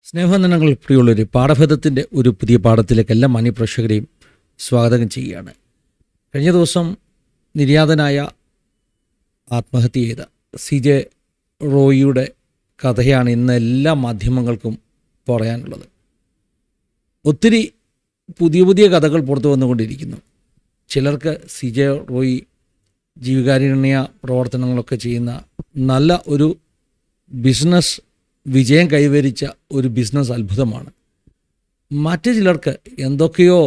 സ്നേഹവന്ദനങ്ങൾ പ്രിയമുള്ളവർ, പാഠഭേദത്തിൻ്റെ ഒരു പുതിയ പാഠത്തിലേക്ക് എല്ലാ മാന്യപ്രേക്ഷകരെയും സ്വാഗതം ചെയ്യുകയാണ്. കഴിഞ്ഞ ദിവസം നിര്യാതനായ ആത്മഹത്യ ചെയ്ത CJ റോയിയുടെ കഥയാണ് ഇന്ന് എല്ലാ മാധ്യമങ്ങൾക്കും പറയാനുള്ളത്. ഒത്തിരി പുതിയ പുതിയ കഥകൾ പുറത്തു വന്നുകൊണ്ടിരിക്കുന്നു. ചിലർക്ക് CJ റോയി ജീവകാരുണ്യ പ്രവർത്തനങ്ങളൊക്കെ ചെയ്യുന്ന നല്ല ഒരു ബിസിനസ് വിജയം കൈവരിച്ച ഒരു ബിസിനസ് അത്ഭുതമാണ്. മറ്റു ചിലർക്ക് എന്തൊക്കെയോ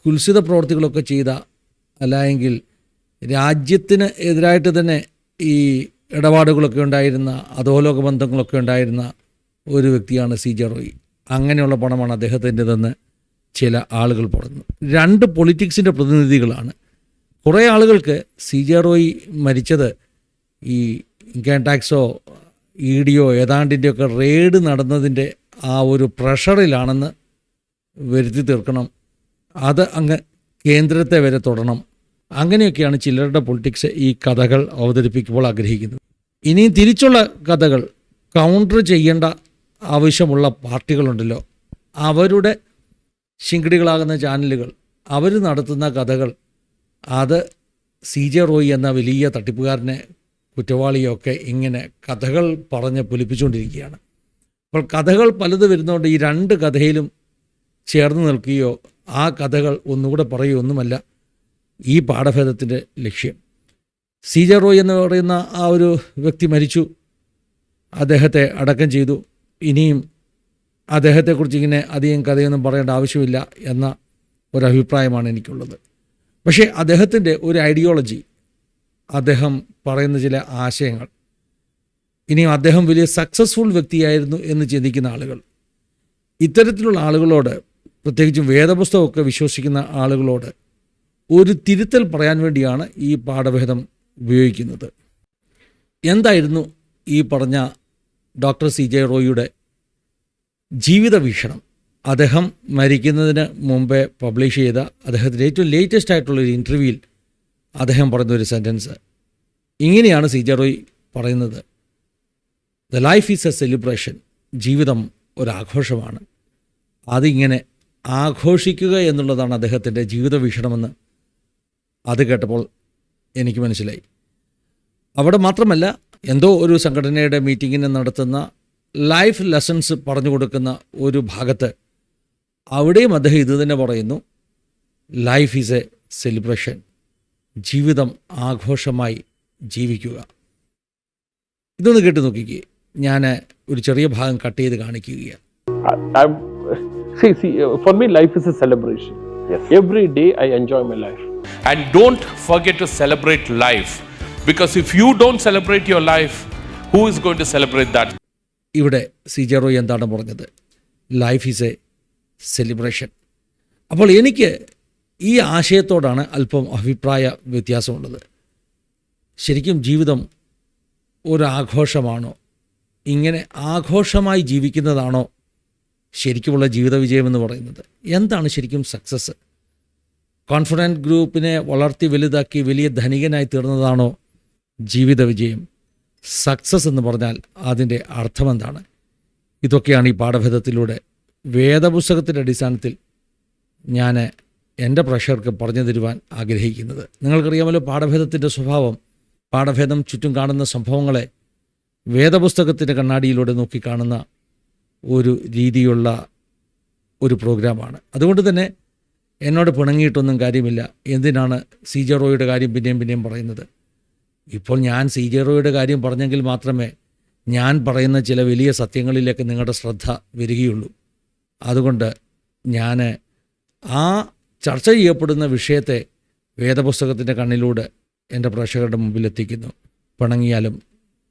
കുൽസിത പ്രവർത്തികളൊക്കെ ചെയ്ത, അല്ലെങ്കിൽ രാജ്യത്തിന് എതിരായിട്ട് തന്നെ ഈ ഇടപാടുകളൊക്കെ ഉണ്ടായിരുന്ന, അധോലോക ബന്ധങ്ങളൊക്കെ ഉണ്ടായിരുന്ന ഒരു വ്യക്തിയാണ് CJ റോയി. അങ്ങനെയുള്ള പണമാണ് അദ്ദേഹത്തിൻ്റെതെന്ന് ചില ആളുകൾ പറഞ്ഞു. രണ്ട് പൊളിറ്റിക്സിൻ്റെ പ്രതിനിധികളാണ്. കുറേ ആളുകൾക്ക് CJ റോയി മരിച്ചത് ഈ ഇൻകം ടാക്സോ ED ഏതാണ്ടിൻ്റെയൊക്കെ റെയ്ഡ് നടന്നതിൻ്റെ ആ ഒരു പ്രഷറിലാണെന്ന് വരുത്തി തീർക്കണം, അത് അങ്ങ് കേന്ദ്രത്തെ വരെ തൊടണം. അങ്ങനെയൊക്കെയാണ് ചിലരുടെ പൊളിറ്റിക്സ് ഈ കഥകൾ അവതരിപ്പിക്കുമ്പോൾ ആഗ്രഹിക്കുന്നത്. ഇനിയും തിരിച്ചുള്ള കഥകൾ കൗണ്ടർ ചെയ്യേണ്ട ആവശ്യമുള്ള പാർട്ടികളുണ്ടല്ലോ, അവരുടെ ശിങ്കിടികളാകുന്ന ചാനലുകൾ, അവർ നടത്തുന്ന കഥകൾ, അത് CJ റോയി എന്ന വലിയ തട്ടിപ്പുകാരനെ, കുറ്റവാളിയൊക്കെ ഇങ്ങനെ കഥകൾ പറഞ്ഞ് പൊലിപ്പിച്ചുകൊണ്ടിരിക്കുകയാണ്. അപ്പോൾ കഥകൾ പലത് വരുന്നതുകൊണ്ട് ഈ രണ്ട് കഥയിലും ചേർന്ന് നിൽക്കുകയോ ആ കഥകൾ ഒന്നുകൂടെ പറയുകയോ ഒന്നുമല്ല ഈ പാഠഭേദത്തിൻ്റെ ലക്ഷ്യം. CJ റോയി എന്ന് പറയുന്ന ആ ഒരു വ്യക്തി മരിച്ചു, അദ്ദേഹത്തെ അടക്കം ചെയ്തു. ഇനിയും അദ്ദേഹത്തെക്കുറിച്ച് ഇങ്ങനെ അധികം കഥയൊന്നും പറയേണ്ട ആവശ്യമില്ല എന്ന ഒരഭിപ്രായമാണ് എനിക്കുള്ളത്. പക്ഷേ അദ്ദേഹത്തിൻ്റെ ഒരു ഐഡിയോളജി, അദ്ദേഹം പറയുന്ന ചില ആശയങ്ങൾ, ഇനിയും അദ്ദേഹം വലിയ സക്സസ്ഫുൾ വ്യക്തിയായിരുന്നു എന്ന് ചിന്തിക്കുന്ന ആളുകൾ, ഇത്തരത്തിലുള്ള ആളുകളോട്, പ്രത്യേകിച്ചും വേദപുസ്തകമൊക്കെ വിശ്വസിക്കുന്ന ആളുകളോട് ഒരു തിരുത്തൽ പറയാൻ വേണ്ടിയാണ് ഈ പാഠഭേദം ഉപയോഗിക്കുന്നത്. എന്തായിരുന്നു ഈ പറഞ്ഞ ഡോക്ടർ CJ റോയിയുടെ ജീവിത വീക്ഷണം? അദ്ദേഹം മരിക്കുന്നതിന് മുമ്പേ പബ്ലിഷ് ചെയ്ത അദ്ദേഹത്തിൻ്റെ ഏറ്റവും ലേറ്റസ്റ്റ് ആയിട്ടുള്ളൊരു ഇൻ്റർവ്യൂവിൽ അദ്ദേഹം പറയുന്നൊരു സെൻറ്റൻസ് ഇങ്ങനെയാണ്. CJ റോയി പറയുന്നത്, the life is a celebration, ജീവിതം ഒരാഘോഷമാണ്. അതിങ്ങനെ ആഘോഷിക്കുക എന്നുള്ളതാണ് അദ്ദേഹത്തിൻ്റെ ജീവിത വീക്ഷണമെന്ന് അത് കേട്ടപ്പോൾ എനിക്ക് മനസ്സിലായി. അവിടെ മാത്രമല്ല, എന്തോ ഒരു സംഘടനയുടെ മീറ്റിങ്ങിന് നടത്തുന്ന ലൈഫ് ലെസൺസ് പറഞ്ഞു കൊടുക്കുന്ന ഒരു ഭാഗത്ത് അവിടെയും അദ്ദേഹം ഇത് തന്നെ പറയുന്നു, ലൈഫ് ഈസ് എ സെലിബ്രേഷൻ, ജീവിതം ആഘോഷമായി ജീവിക്കുക. ഇതൊന്ന് കേട്ട് നോക്കിക്കേ. ഞാൻ ഒരു ചെറിയ ഭാഗം കട്ട് ചെയ്ത് കാണിക്കുകയാണ്. For me, life is a celebration. Yes. Every day I enjoy my life. And don't forget to celebrate life, because if you don't celebrate your life, who is going to celebrate that? ഇവിടെ CJ Roy എന്താണ് പറഞ്ഞത്? Life is a celebration. അപ്പോൾ എനിക്ക് ഈ ആശയത്തോടാണ് അല്പം അഭിപ്രായ വ്യത്യാസമുള്ളത്. ശരിക്കും ജീവിതം ഒരാഘോഷമാണോ? ഇങ്ങനെ ആഘോഷമായി ജീവിക്കുന്നതാണോ ശരിക്കുമുള്ള ജീവിത വിജയമെന്ന് പറയുന്നത്? എന്താണ് ശരിക്കും സക്സസ്? കോൺഫിഡൻറ്റ് ഗ്രൂപ്പിനെ വളർത്തി വലുതാക്കി വലിയ ധനികനായി തീർന്നതാണോ ജീവിത വിജയം? സക്സസ് എന്ന് പറഞ്ഞാൽ അതിൻ്റെ അർത്ഥമെന്താണ്? ഇതൊക്കെയാണ് ഈ പാഠഭേദത്തിലൂടെ വേദപുസ്തകത്തിൻ്റെ അടിസ്ഥാനത്തിൽ ഞാൻ എൻ്റെ പ്രേക്ഷകർക്ക് പറഞ്ഞു തരുവാൻ ആഗ്രഹിക്കുന്നത്. നിങ്ങൾക്കറിയാമല്ലോ പാഠഭേദത്തിൻ്റെ സ്വഭാവം. പാഠഭേദം ചുറ്റും കാണുന്ന സംഭവങ്ങളെ വേദപുസ്തകത്തിൻ്റെ കണ്ണാടിയിലൂടെ നോക്കിക്കാണുന്ന ഒരു രീതിയുള്ള ഒരു പ്രോഗ്രാമാണ്. അതുകൊണ്ട് തന്നെ എന്നോട് പിണങ്ങിയിട്ടൊന്നും കാര്യമില്ല. എന്തിനാണ് CJ റോയിയുടെ കാര്യം പിന്നെയും പിന്നെയും പറയുന്നത്? ഇപ്പോൾ ഞാൻ CJ റോയിയുടെ കാര്യം പറഞ്ഞെങ്കിൽ മാത്രമേ ഞാൻ പറയുന്ന ചില വലിയ സത്യങ്ങളിലേക്ക് നിങ്ങളുടെ ശ്രദ്ധ വരികയുള്ളൂ. അതുകൊണ്ട് ഞാൻ ആ ചർച്ച ചെയ്യപ്പെടുന്ന വിഷയത്തെ വേദപുസ്തകത്തിൻ്റെ കണ്ണിലൂടെ എൻ്റെ പ്രേക്ഷകരുടെ മുമ്പിൽ എത്തിക്കുന്നു. പിണങ്ങിയാലും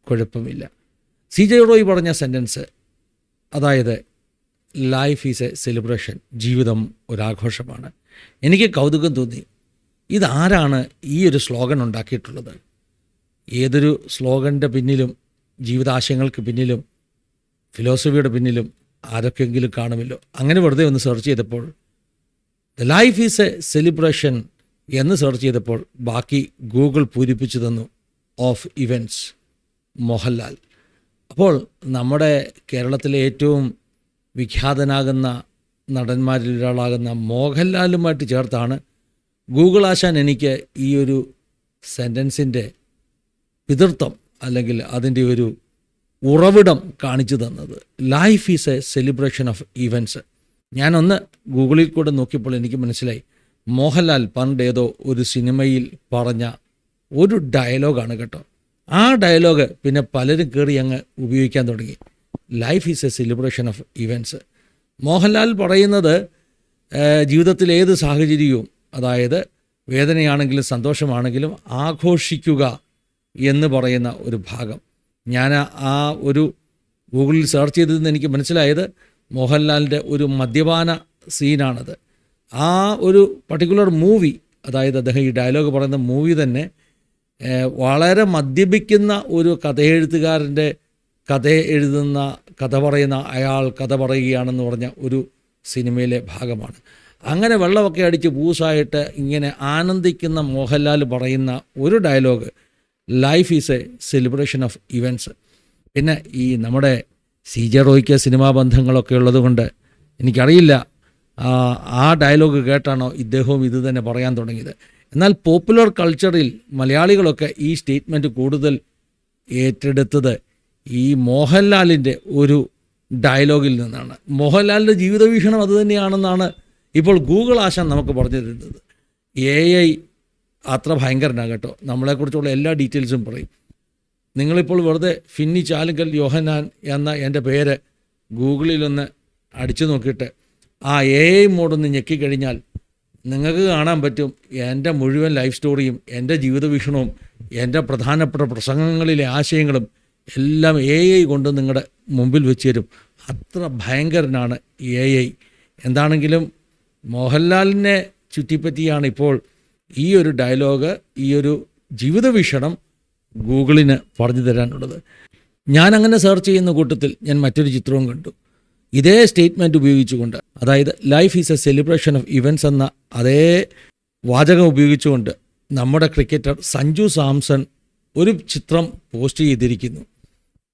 കുഴപ്പമില്ല. CJ റോയി പറഞ്ഞ സെൻറ്റൻസ്, അതായത് ലൈഫ് ഈസ് എ സെലിബ്രേഷൻ, ജീവിതം ഒരാഘോഷമാണ്. എനിക്ക് കൗതുകം തോന്നി, ഇതാരാണ് ഈ ഒരു സ്ലോഗൻ ഉണ്ടാക്കിയിട്ടുള്ളത്? ഏതൊരു സ്ലോഗൻ്റെ പിന്നിലും, ജീവിതാശയങ്ങൾക്ക് പിന്നിലും, ഫിലോസഫിയുടെ പിന്നിലും ആരൊക്കെങ്കിലും കാണുമല്ലോ. അങ്ങനെ വെറുതെ ഒന്ന് സെർച്ച് ചെയ്തപ്പോൾ the life is a celebration എന്ന് സെർച്ച് ചെയ്തപ്പോൾ ബാക്കി ഗൂഗിൾ പൂരിപ്പിച്ചു തന്നു, ഓഫ് ഇവൻറ്റ്സ് മോഹൻലാൽ. അപ്പോൾ നമ്മുടെ കേരളത്തിലെ ഏറ്റവും വിഖ്യാതനാകുന്ന നടന്മാരിൽ ഒരാളാകുന്ന മോഹൻലാലുമായിട്ട് ചേർത്താണ് ഗൂഗിൾ ആശാൻ എനിക്ക് ഈ ഒരു സെൻറ്റൻസിൻ്റെ പിതൃത്വം അല്ലെങ്കിൽ അതിൻ്റെ ഒരു ഉറവിടം കാണിച്ചു തന്നത്. Life is a celebration of events. ഞാനൊന്ന് ഗൂഗിളിൽ കൂടെ നോക്കിയപ്പോൾ എനിക്ക് മനസ്സിലായി, മോഹൻലാൽ പണ്ട് ഏതോ ഒരു സിനിമയിൽ പറഞ്ഞ ഒരു ഡയലോഗാണ് കേട്ടോ. ആ ഡയലോഗ് പിന്നെ പലരും കയറി അങ്ങ് ഉപയോഗിക്കാൻ തുടങ്ങി. Life is a celebration of events. Mohanlal പറയുന്നത് ജീവിതത്തിൽ ഏത് സാഹചര്യവും, അതായത് വേദനയാണെങ്കിലും സന്തോഷമാണെങ്കിലും ആഘോഷിക്കുക എന്ന് പറയുന്ന ഒരു ഭാഗം. ഞാൻ ആ ഒരു ഗൂഗിളിൽ സെർച്ച് ചെയ്തതെന്ന് എനിക്ക് മനസ്സിലായത് മോഹൻലാലിൻ്റെ ഒരു മദ്യപാന സീനാണത്. ആ ഒരു പർട്ടിക്കുലർ മൂവി, അതായത് അദ്ദേഹം ഈ ഡയലോഗ് പറയുന്ന മൂവി തന്നെ വളരെ മദ്യപിക്കുന്ന ഒരു കഥയെഴുത്തുകാരൻ്റെ കഥ എഴുതുന്ന, കഥ പറയുന്ന അയാൾ കഥ പറയുകയാണെന്ന് പറഞ്ഞ ഒരു സിനിമയിലെ ഭാഗമാണ്. അങ്ങനെ വെള്ളമൊക്കെ അടിച്ച് ബൂസായിട്ട് ഇങ്ങനെ ആനന്ദിക്കുന്ന മോഹൻലാൽ പറയുന്ന ഒരു dialogue, life is a celebration of events. പിന്നെ ഈ നമ്മുടെ CJ റോയ്ക്ക് സിനിമാ ബന്ധങ്ങളൊക്കെ ഉള്ളതുകൊണ്ട് എനിക്കറിയില്ല ആ ഡയലോഗ് കേട്ടാണോ ഇദ്ദേഹവും ഇത് തന്നെ പറയാൻ തുടങ്ങിയത്. എന്നാൽ പോപ്പുലർ കൾച്ചറിൽ മലയാളികളൊക്കെ ഈ സ്റ്റേറ്റ്മെൻറ്റ് കൂടുതൽ ഏറ്റെടുത്തത് ഈ മോഹൻലാലിൻ്റെ ഒരു ഡയലോഗിൽ നിന്നാണ്. മോഹൻലാലിൻ്റെ ജീവിത വീക്ഷണം അതുതന്നെയാണെന്നാണ് ഇപ്പോൾ ഗൂഗിൾ ആശാൻ നമുക്ക് പറഞ്ഞു തരുന്നത്. AI അത്ര ഭയങ്കരനാണ് കേട്ടോ, നമ്മളെക്കുറിച്ചുള്ള എല്ലാ ഡീറ്റെയിൽസും പറയും. നിങ്ങളിപ്പോൾ വെറുതെ ഫിന്നി ചാലുങ്കൽ യോഹന്നാൻ എന്ന എൻ്റെ പേര് ഗൂഗിളിലൊന്ന് അടിച്ചു നോക്കിയിട്ട് ആ AI മോഡൊന്ന് ഞെക്കിക്കഴിഞ്ഞാൽ നിങ്ങൾക്ക് കാണാൻ പറ്റും എൻ്റെ മുഴുവൻ ലൈഫ് സ്റ്റോറിയും, എൻ്റെ ജീവിത വീക്ഷണവും, എൻ്റെ പ്രധാനപ്പെട്ട പ്രസംഗങ്ങളിലെ ആശയങ്ങളും എല്ലാം AI കൊണ്ട് നിങ്ങളുടെ മുമ്പിൽ വെച്ച് തരും. അത്ര ഭയങ്കരനാണ് AI. എന്താണെങ്കിലും മോഹൻലാലിനെ ചുറ്റിപ്പറ്റിയാണ് ഇപ്പോൾ ഈ ഒരു ഡയലോഗ്, ഈ ഒരു ജീവിത വീക്ഷണം ഗൂഗിളിന് പറഞ്ഞു തരാനുള്ളത്. ഞാനങ്ങനെ സെർച്ച് ചെയ്യുന്ന കൂട്ടത്തിൽ ഞാൻ മറ്റൊരു ചിത്രവും കണ്ടു, ഇതേ സ്റ്റേറ്റ്മെൻറ്റ് ഉപയോഗിച്ചുകൊണ്ട്, അതായത് life is a celebration of events എന്ന അതേ വാചകം ഉപയോഗിച്ചുകൊണ്ട് നമ്മുടെ ക്രിക്കറ്റർ സഞ്ജു സാംസൺ ഒരു ചിത്രം പോസ്റ്റ് ചെയ്തിരിക്കുന്നു.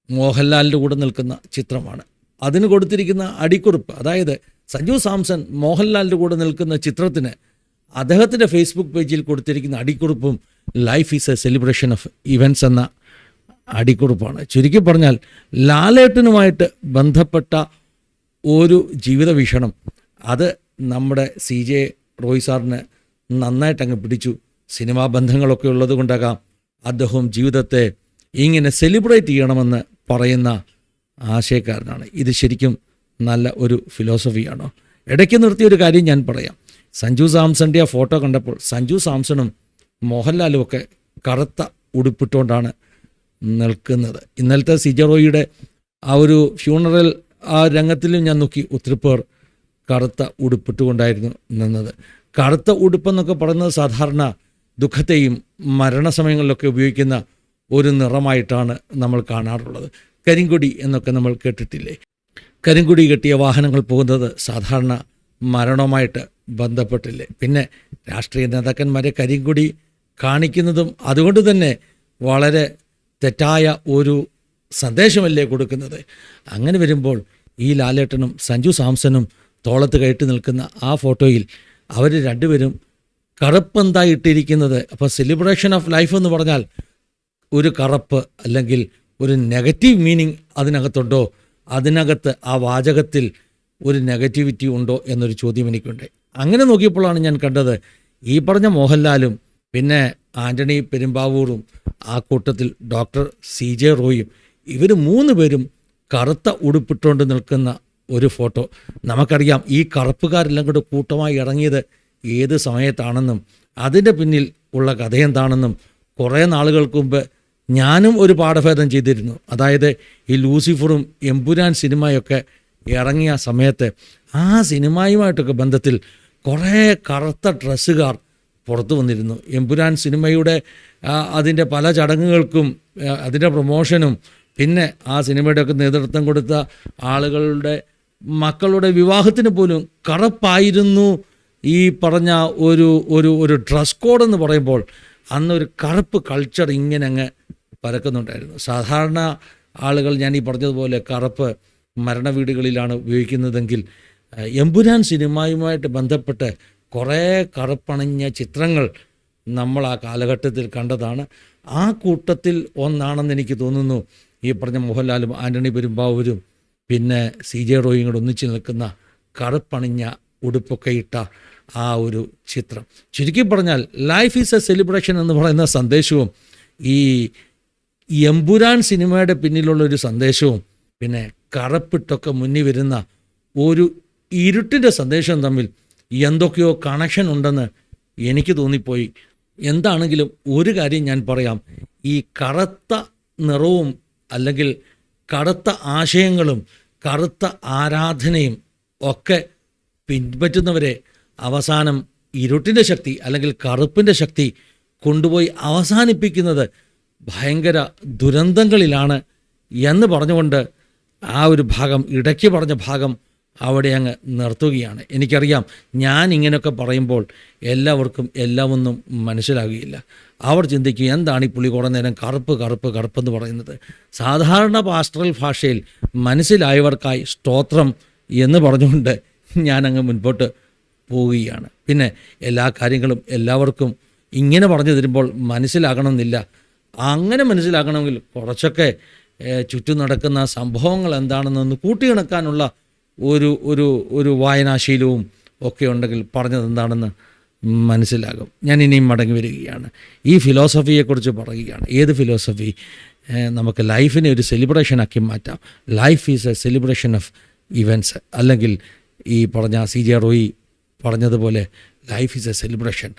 മോഹൻലാലിൻ്റെ കൂടെ നിൽക്കുന്ന ചിത്രമാണ്. അതിന് കൊടുത്തിരിക്കുന്ന അടിക്കുറിപ്പ്, അതായത് സഞ്ജു സാംസൺ മോഹൻലാലിൻ്റെ കൂടെ നിൽക്കുന്ന ചിത്രത്തിന് അദ്ദേഹത്തിൻ്റെ ഫേസ്ബുക്ക് പേജിൽ കൊടുത്തിരിക്കുന്ന അടിക്കുറിപ്പും life is a celebration of events എന്ന അടിക്കുറിപ്പാണ്. ചുരുക്കി പറഞ്ഞാൽ ലാലേട്ടനുമായിട്ട് ബന്ധപ്പെട്ട ഒരു ജീവിത വീക്ഷണം അത് നമ്മുടെ CJ റോയ് സാറിന് നന്നായിട്ടങ്ങ് പിടിച്ചു. സിനിമാ ബന്ധങ്ങളൊക്കെ ഉള്ളത് കൊണ്ടാകാം അദ്ദേഹം ജീവിതത്തെ ഇങ്ങനെ സെലിബ്രേറ്റ് ചെയ്യണമെന്ന് പറയുന്ന ആശയക്കാരനാണ്. ഇത് ശരിക്കും നല്ല ഒരു ഫിലോസഫിയാണോ? ഇടയ്ക്ക് നിർത്തിയൊരു കാര്യം ഞാൻ പറയാം. സഞ്ജു സാംസൻ്റെ ആ ഫോട്ടോ കണ്ടപ്പോൾ സഞ്ജു സാംസണും മോഹൻലാലും ഒക്കെ കറുത്ത ഉടുപ്പിട്ടുകൊണ്ടാണ് നിൽക്കുന്നത്. ഇന്നലത്തെ CJ റോയിയുടെ ആ ഒരു ഫ്യൂണറൽ ആ രംഗത്തിലും ഞാൻ നോക്കി, ഒത്തിരി പേർ കറുത്ത ഉടുപ്പിട്ടുകൊണ്ടായിരുന്നു നിന്നത്. കറുത്ത ഉടുപ്പെന്നൊക്കെ പറയുന്നത് സാധാരണ ദുഃഖത്തെയും മരണസമയങ്ങളിലൊക്കെ ഉപയോഗിക്കുന്ന ഒരു നിറമായിട്ടാണ് നമ്മൾ കാണാറുള്ളത്. കരിങ്കൊടി എന്നൊക്കെ നമ്മൾ കേട്ടിട്ടില്ലേ? കരിങ്കൊടി കെട്ടിയ വാഹനങ്ങൾ പോകുന്നത് സാധാരണ മരണവുമായിട്ട് ബന്ധപ്പെട്ടില്ലേ? പിന്നെ രാഷ്ട്രീയ നേതാക്കന്മാരെ കരിങ്കൊടി കാണിക്കുന്നതും അതുകൊണ്ട് തന്നെ വളരെ തെറ്റായ ഒരു സന്ദേശമല്ലേ കൊടുക്കുന്നത്? അങ്ങനെ വരുമ്പോൾ ഈ ലാലേട്ടനും സഞ്ജു സാംസണും തോളത്ത് കയറ്റി നിൽക്കുന്ന ആ ഫോട്ടോയിൽ അവർ രണ്ടുപേരും കറുപ്പെന്തായി ഇട്ടിരിക്കുന്നത്? അപ്പോൾ സെലിബ്രേഷൻ ഓഫ് ലൈഫ് എന്ന് പറഞ്ഞാൽ ഒരു കറുപ്പ് അല്ലെങ്കിൽ ഒരു നെഗറ്റീവ് മീനിങ് അതിനകത്തുണ്ടോ? അതിനകത്ത് ആ വാചകത്തിൽ ഒരു നെഗറ്റിവിറ്റി ഉണ്ടോ എന്നൊരു ചോദ്യം എനിക്കുണ്ട്. അങ്ങനെ നോക്കിയപ്പോഴാണ് ഞാൻ കണ്ടത് ഈ പറഞ്ഞ മോഹൻലാലും പിന്നെ ആൻ്റണി പെരുമ്പാവൂറും ആ കൂട്ടത്തിൽ ഡോക്ടർ CJ റോയും ഇവർ 3 പേരും കറുത്ത ഉടുപ്പിട്ടുകൊണ്ട് നിൽക്കുന്ന ഒരു ഫോട്ടോ. നമുക്കറിയാം ഈ കറുപ്പുകാരെല്ലാം കൂടെ കൂട്ടമായി ഇറങ്ങിയത് ഏത് സമയത്താണെന്നും അതിൻ്റെ പിന്നിൽ ഉള്ള കഥയെന്താണെന്നും കുറേ നാളുകൾക്ക് മുമ്പ് ഞാനും ഒരു പാഠഭേദം ചെയ്തിരുന്നു. അതായത് ഈ ലൂസിഫറും എമ്പുരാൻ സിനിമയൊക്കെ ഇറങ്ങിയ സമയത്ത് ആ സിനിമയുമായിട്ടൊക്കെ ബന്ധത്തിൽ കുറേ കറുത്ത ഡ്രസ്സുകാർ പുറത്തു വന്നിരുന്നു. എമ്പുരാൻ സിനിമയുടെ അതിൻ്റെ പല ചടങ്ങുകൾക്കും അതിൻ്റെ പ്രൊമോഷനും പിന്നെ ആ സിനിമയുടെയൊക്കെ നേതൃത്വം കൊടുത്ത ആളുകളുടെ മക്കളുടെ വിവാഹത്തിന് പോലും കറുപ്പായിരുന്നു ഈ പറഞ്ഞ ഒരു ഡ്രസ് കോഡ് എന്ന് പറയുമ്പോൾ അന്നൊരു കറുപ്പ് കൾച്ചർ ഇങ്ങനെ അങ്ങ് പരക്കുന്നുണ്ടായിരുന്നു. സാധാരണ ആളുകൾ ഞാൻ ഈ പറഞ്ഞതുപോലെ കറുപ്പ് മരണവീടുകളിലാണ് ഉപയോഗിക്കുന്നതെങ്കിൽ എമ്പുരാൻ സിനിമയുമായിട്ട് ബന്ധപ്പെട്ട് കുറേ കറുപ്പണഞ്ഞ ചിത്രങ്ങൾ നമ്മൾ ആ കാലഘട്ടത്തിൽ കണ്ടതാണ്. ആ കൂട്ടത്തിൽ ഒന്നാണെന്ന് എനിക്ക് തോന്നുന്നു ഈ പറഞ്ഞ മോഹൻലാലും ആൻ്റണി പെരുമ്പാവൂരും പിന്നെ CJ റോയും കൂടെ ഒന്നിച്ച് നിൽക്കുന്ന കറുപ്പണിഞ്ഞ ഉടുപ്പൊക്കെ ഇട്ട ആ ഒരു ചിത്രം. ചുരുക്കി പറഞ്ഞാൽ ലൈഫ് ഈസ് എ സെലിബ്രേഷൻ എന്ന് പറയുന്ന സന്ദേശവും ഈ എമ്പുരാൻ സിനിമയുടെ പിന്നിലുള്ളൊരു സന്ദേശവും പിന്നെ കറുപ്പിട്ടൊക്കെ മുന്നിൽ വരുന്ന ഒരു ഇരുട്ടിൻ്റെ സന്ദേശവും തമ്മിൽ എന്തൊക്കെയോ കണക്ഷൻ ഉണ്ടെന്ന് എനിക്ക് തോന്നിപ്പോയി. എന്താണെങ്കിലും ഒരു കാര്യം ഞാൻ പറയാം, ഈ കറുത്ത നിറവും അല്ലെങ്കിൽ കറുത്ത ആശയങ്ങളും കറുത്ത ആരാധനയും ഒക്കെ പിൻപറ്റുന്നവരെ അവസാനം ഇരുട്ടിൻ്റെ ശക്തി അല്ലെങ്കിൽ കറുപ്പിൻ്റെ ശക്തി കൊണ്ടുപോയി അവസാനിപ്പിക്കുന്നത് ഭയങ്കര ദുരന്തങ്ങളിലാണ് എന്ന് പറഞ്ഞുകൊണ്ട് ആ ഒരു ഭാഗം, ഇടയ്ക്ക് പറഞ്ഞ ഭാഗം അവിടെ അങ്ങ് നിർത്തുകയാണ്. എനിക്കറിയാം ഞാൻ ഇങ്ങനെയൊക്കെ പറയുമ്പോൾ എല്ലാവർക്കും എല്ലാമൊന്നും മനസ്സിലാകുകയില്ല. അവർ ചിന്തിക്കും എന്താണ് ഈ പുള്ളി കുറേ നേരം കറുപ്പ് കറുപ്പ് കറുപ്പെന്ന് പറയുന്നത്. സാധാരണ പാസ്റ്ററൽ ഭാഷയിൽ മനസ്സിലായവർക്കായി സ്തോത്രം എന്ന് പറഞ്ഞുകൊണ്ട് ഞാനങ്ങ് മുൻപോട്ട് പോവുകയാണ്. പിന്നെ എല്ലാ കാര്യങ്ങളും എല്ലാവർക്കും ഇങ്ങനെ പറഞ്ഞു തരുമ്പോൾ മനസ്സിലാകണമെന്നില്ല. അങ്ങനെ മനസ്സിലാക്കണമെങ്കിൽ കുറച്ചൊക്കെ ചുറ്റും നടക്കുന്ന സംഭവങ്ങൾ എന്താണെന്നൊന്ന് കൂട്ടിയിണക്കാനുള്ള ഒരു ഒരു ഒരു വായനാശീലവും ഒക്കെ ഉണ്ടെങ്കിൽ പറഞ്ഞത് എന്താണെന്ന് മനസ്സിലാകും. ഞാൻ ഇനിയും മടങ്ങി വരികയാണ്. ഈ ഫിലോസഫിയെക്കുറിച്ച് പറയുകയാണ്. ഏത് ഫിലോസഫി? നമുക്ക് ലൈഫിനെ ഒരു സെലിബ്രേഷനാക്കി മാറ്റാം. Life is a celebration of events. അല്ലെങ്കിൽ ഈ പറഞ്ഞ CJ റോയി പറഞ്ഞതുപോലെ ലൈഫ് ഈസ് എ സെലിബ്രേഷൻ.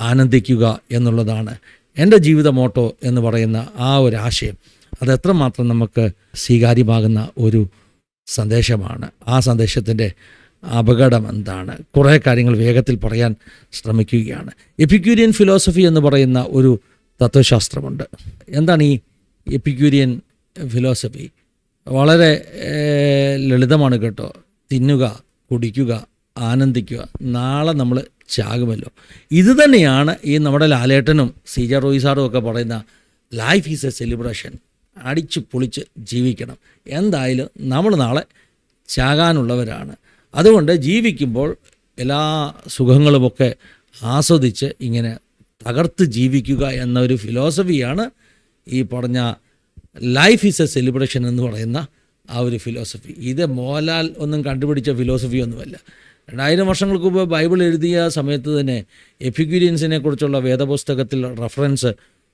ആനന്ദിക്കുക എന്നുള്ളതാണ് എൻ്റെ ജീവിത മോട്ടോ എന്ന് പറയുന്ന ആ ഒരു ആശയം. അതെത്രമാത്രം നമുക്ക് സ്വീകാര്യമാകുന്ന ഒരു സന്ദേശമാണ്. ആ സന്ദേശത്തിൻ്റെ അപകടം എന്താണ്? കുറേ കാര്യങ്ങൾ വേഗത്തിൽ പറയാൻ ശ്രമിക്കുകയാണ്. എപ്പിക്യൂരിയൻ ഫിലോസഫി എന്ന് പറയുന്ന ഒരു തത്വശാസ്ത്രമുണ്ട്. എന്താണ് ഈ എപ്പിക്യൂരിയൻ ഫിലോസഫി? വളരെ ലളിതമാണ് കേട്ടോ. തിന്നുക, കുടിക്കുക, ആനന്ദിക്കുക, നാളെ നമ്മൾ ചാകുമല്ലോ. ഇത് തന്നെയാണ് ഈ നമ്മുടെ ലാലേട്ടനും CJ റോയി സാറും ഒക്കെ പറയുന്ന ലൈഫ് ഈസ് എ സെലിബ്രേഷൻ. അടിച്ച് പൊളിച്ച് ജീവിക്കണം. എന്തായാലും നമ്മൾ നാളെ ചാകാനുള്ളവരാണ്. അതുകൊണ്ട് ജീവിക്കുമ്പോൾ എല്ലാ സുഖങ്ങളുമൊക്കെ ആസ്വദിച്ച് ഇങ്ങനെ തകർത്ത് ജീവിക്കുക എന്നൊരു ഫിലോസഫിയാണ് ഈ പറഞ്ഞ ലൈഫ് ഈസ് എ സെലിബ്രേഷൻ എന്ന് പറയുന്ന ആ ഒരു ഫിലോസഫി. ഇത് മോഹൻലാൽ ഒന്നും കണ്ടുപിടിച്ച ഫിലോസഫിയൊന്നുമല്ല. 2000 വർഷങ്ങൾക്ക് മുമ്പ് ബൈബിൾ എഴുതിയ സമയത്ത് തന്നെ എപ്പിക്യൂരിയൻസിനെ കുറിച്ചുള്ള വേദപുസ്തകത്തിൽ റെഫറൻസ്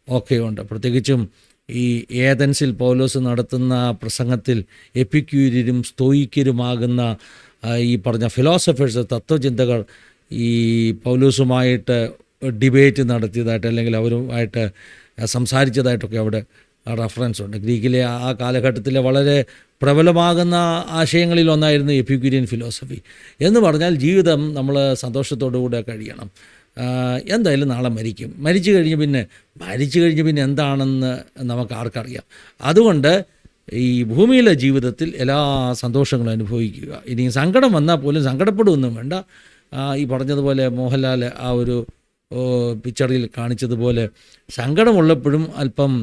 ഒക്കെയുണ്ട്. പ്രത്യേകിച്ചും ഈ ഏതൻസിൽ പൗലോസ് നടത്തുന്ന പ്രസംഗത്തിൽ എപ്പിക്യൂര്യരും സ്തോയിക്കരുമാകുന്ന ഈ പറഞ്ഞ ഫിലോസഫേഴ്സ്, തത്വചിന്തകൾ ഈ പൗലോസുമായിട്ട് ഡിബേറ്റ് നടത്തിയതായിട്ട് അല്ലെങ്കിൽ അവരുമായിട്ട് സംസാരിച്ചതായിട്ടൊക്കെ അവിടെ റെഫറൻസ് ഉണ്ട്. ഗ്രീക്കിലെ ആ കാലഘട്ടത്തിലെ വളരെ പ്രബലമാകുന്ന ആശയങ്ങളിൽ ഒന്നായിരുന്നു എപ്പിക്യൂരിയൻ ഫിലോസഫി. എന്ന് പറഞ്ഞാൽ ജീവിതം നമ്മൾ സന്തോഷത്തോടുകൂടെ കഴിയണം. എന്തായാലും നാളെ മരിച്ചു കഴിഞ്ഞ് പിന്നെ എന്താണെന്ന് നമുക്ക് ആർക്കറിയാം. അതുകൊണ്ട് ഈ ഭൂമിയിലെ ജീവിതത്തിൽ എല്ലാ സന്തോഷങ്ങളും അനുഭവിക്കുക. ഇനി സങ്കടം വന്നാൽ പോലും സങ്കടപ്പെടുകയൊന്നും വേണ്ട. ഈ പറഞ്ഞതുപോലെ മോഹൻലാൽ ആ ഒരു പിക്ചറിൽ കാണിച്ചതുപോലെ സങ്കടമുള്ളപ്പോഴും അല്പം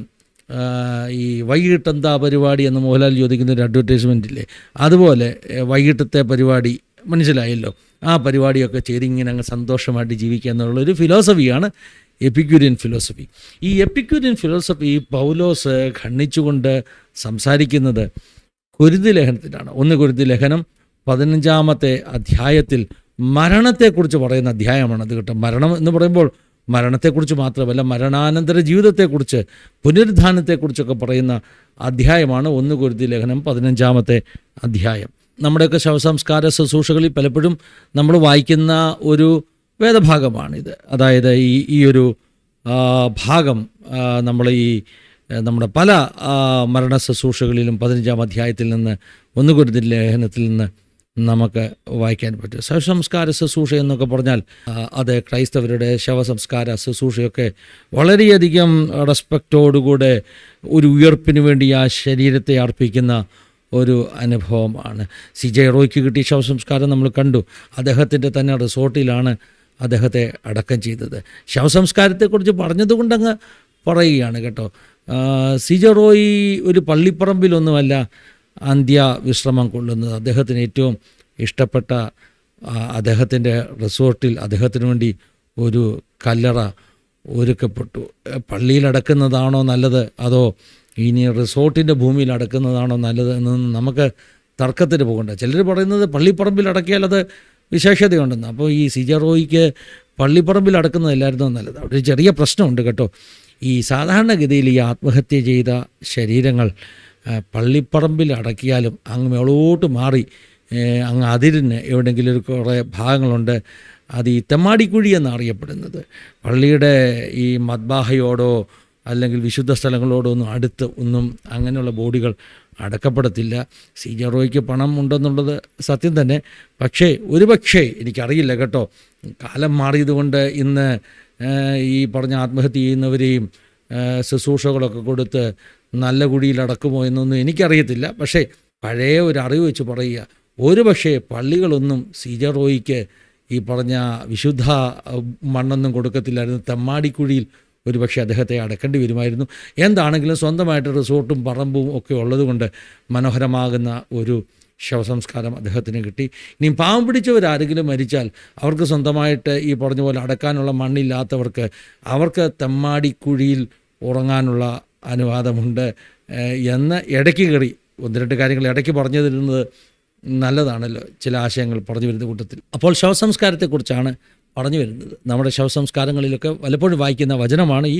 ഈ വൈകിട്ടെന്താ പരിപാടി എന്ന് മോഹൻലാൽ ചോദിക്കുന്ന ഒരു അഡ്വർടൈസ്മെൻറ്റില്ലേ, അതുപോലെ വൈകിട്ടത്തെ പരിപാടി മനസ്സിലായല്ലോ, ആ പരിപാടിയൊക്കെ ചെയ്ത് ഇങ്ങനെ അങ്ങ് സന്തോഷമായിട്ട് ജീവിക്കുക എന്നുള്ളൊരു ഫിലോസഫിയാണ് എപ്പിക്യൂരിയൻ ഫിലോസഫി. ഈ എപ്പിക്യൂരിയൻ ഫിലോസഫി പൗലോസ് ഖണ്ഡിച്ചുകൊണ്ട് സംസാരിക്കുന്നത് കൊരിന്ത്യർ ലേഖനത്തിലാണ്. 1 കൊരിന്ത്യർ ലേഖനം 15-ാമത്തെ അധ്യായത്തിൽ മരണത്തെക്കുറിച്ച് പറയുന്ന അധ്യായമാണത് കേട്ടോ. മരണം എന്ന് പറയുമ്പോൾ മരണത്തെക്കുറിച്ച് മാത്രമല്ല, മരണാനന്തര ജീവിതത്തെക്കുറിച്ച്, പുനരുദ്ധാനത്തെക്കുറിച്ചൊക്കെ പറയുന്ന അധ്യായമാണ് 1 കൊരിന്ത്യർ ലേഖനം 15-ാമത്തെ അധ്യായം. നമ്മുടെയൊക്കെ ശവസംസ്കാര ശുശ്രൂഷകളിൽ പലപ്പോഴും നമ്മൾ വായിക്കുന്ന ഒരു വേദഭാഗമാണിത്. അതായത് ഈ ഒരു ഭാഗം നമ്മൾ നമ്മുടെ പല മരണ ശുശ്രൂഷകളിലും 15-ാം അധ്യായത്തിൽ നിന്ന് 1 കൊരിന്ത്യർ ലേഖനത്തിൽ നിന്ന് നമുക്ക് വായിക്കാൻ പറ്റും. ശവസംസ്കാര ശുശ്രൂഷ എന്നൊക്കെ പറഞ്ഞാൽ അത് ക്രൈസ്തവരുടെ ശവസംസ്കാര ശുശ്രൂഷയൊക്കെ വളരെയധികം റെസ്പെക്റ്റോടുകൂടെ ഒരു ഉയർപ്പിന് വേണ്ടി ആ ശരീരത്തെ അർപ്പിക്കുന്ന ഒരു അനുഭവമാണ്. CJ റോയ്ക്ക് കിട്ടിയ ശവസംസ്കാരം നമ്മൾ കണ്ടു. അദ്ദേഹത്തിൻ്റെ തന്നെ റിസോർട്ടിലാണ് അദ്ദേഹത്തെ അടക്കം ചെയ്തത്. ശവസംസ്കാരത്തെക്കുറിച്ച് പറഞ്ഞതുകൊണ്ടങ്ങ് പറയുകയാണ് കേട്ടോ. CJ റോയ് ഒരു പള്ളിപ്പറമ്പിലൊന്നുമല്ല അന്ത്യവിശ്രമം കൊള്ളുന്നത്. അദ്ദേഹത്തിന് ഏറ്റവും ഇഷ്ടപ്പെട്ട അദ്ദേഹത്തിൻ്റെ റിസോർട്ടിൽ അദ്ദേഹത്തിന് വേണ്ടി ഒരു കല്ലറ ഒരുക്കപ്പെട്ടു. പള്ളിയിൽ അടക്കുന്നതാണോ നല്ലത്, അതോ ഇനി റിസോർട്ടിൻ്റെ ഭൂമിയിൽ അടക്കുന്നതാണോ നല്ലത് എന്ന് നമുക്ക് തർക്കത്തിന് പോകണ്ട. ചിലർ പറയുന്നത് പള്ളിപ്പറമ്പിൽ അടക്കിയാൽ അത് വിശേഷതയുണ്ടെന്ന്. അപ്പോൾ ഈ സി.ജെ. റോയിക്ക് പള്ളിപ്പറമ്പിൽ അടക്കുന്നതല്ലായിരുന്നോ നല്ലത്? അവിടെ ഒരു ചെറിയ പ്രശ്നമുണ്ട് കേട്ടോ. ഈ സാധാരണഗതിയിൽ ഈ ആത്മഹത്യ ചെയ്ത ശരീരങ്ങൾ പള്ളിപ്പറമ്പിൽ അടക്കിയാലും അങ്ങ് മേളോട്ട് മാറി അങ്ങ് അതിരിന് എവിടെയെങ്കിലും ഒരു കുറേ ഭാഗങ്ങളുണ്ട്. അത് ഈ തെമ്മാടിക്കുഴി എന്നറിയപ്പെടുന്നത്. പള്ളിയുടെ ഈ മദ്ബാഹയോടോ അല്ലെങ്കിൽ വിശുദ്ധ സ്ഥലങ്ങളോടോ ഒന്നും അടുത്ത് ഒന്നും അങ്ങനെയുള്ള ബോഡികൾ അടക്കപ്പെടത്തില്ല. സി.ജെ. റോയിക്ക് പണം ഉണ്ടെന്നുള്ളത് സത്യം തന്നെ. പക്ഷേ ഒരുപക്ഷേ എനിക്കറിയില്ല കേട്ടോ, കാലം മാറിയതുകൊണ്ട് ഇന്ന് ഈ പറഞ്ഞ ആത്മഹത്യ ചെയ്യുന്നവരെയും ശുശ്രൂഷകളൊക്കെ കൊടുത്ത് നല്ല കുഴിയിൽ അടക്കുമോ എന്നൊന്നും എനിക്കറിയത്തില്ല. പക്ഷേ പഴയ ഒരു അറിവ് വെച്ച് പറയുക, ഒരു പക്ഷേ പള്ളികളൊന്നും സി.ജെ. റോയിക്ക് ഈ പറഞ്ഞ വിശുദ്ധ മണ്ണൊന്നും കൊടുക്കത്തില്ലായിരുന്നു. തെമ്മാടിക്കുഴിയിൽ ഒരു പക്ഷേ അദ്ദേഹത്തെ അടക്കേണ്ടി വരുമായിരുന്നു. എന്താണെങ്കിലും സ്വന്തമായിട്ട് റിസോർട്ടും പറമ്പും ഒക്കെ ഉള്ളതുകൊണ്ട് മനോഹരമാകുന്ന ഒരു ശവസംസ്കാരം അദ്ദേഹത്തിന് കിട്ടി. ഇനിയും പാവം പിടിച്ചവരാരെങ്കിലും മരിച്ചാൽ അവർക്ക് സ്വന്തമായിട്ട് ഈ പറഞ്ഞ പോലെ അടക്കാനുള്ള മണ്ണില്ലാത്തവർക്ക് അവർക്ക് തെമ്മാടിക്കുഴിയിൽ ഉറങ്ങാനുള്ള അനുവാദമുണ്ട് എന്ന് ഇടയ്ക്ക് കയറി ഒന്ന് രണ്ട് കാര്യങ്ങൾ ഇടയ്ക്ക് പറഞ്ഞു തരുന്നത് നല്ലതാണല്ലോ, ചില ആശയങ്ങൾ പറഞ്ഞു വരുന്ന കൂട്ടത്തിൽ. അപ്പോൾ ശവസംസ്കാരത്തെക്കുറിച്ചാണ് പറഞ്ഞു വരുന്നത്. നമ്മുടെ ശവസംസ്കാരങ്ങളിലൊക്കെ പലപ്പോഴും വായിക്കുന്ന വചനമാണ് ഈ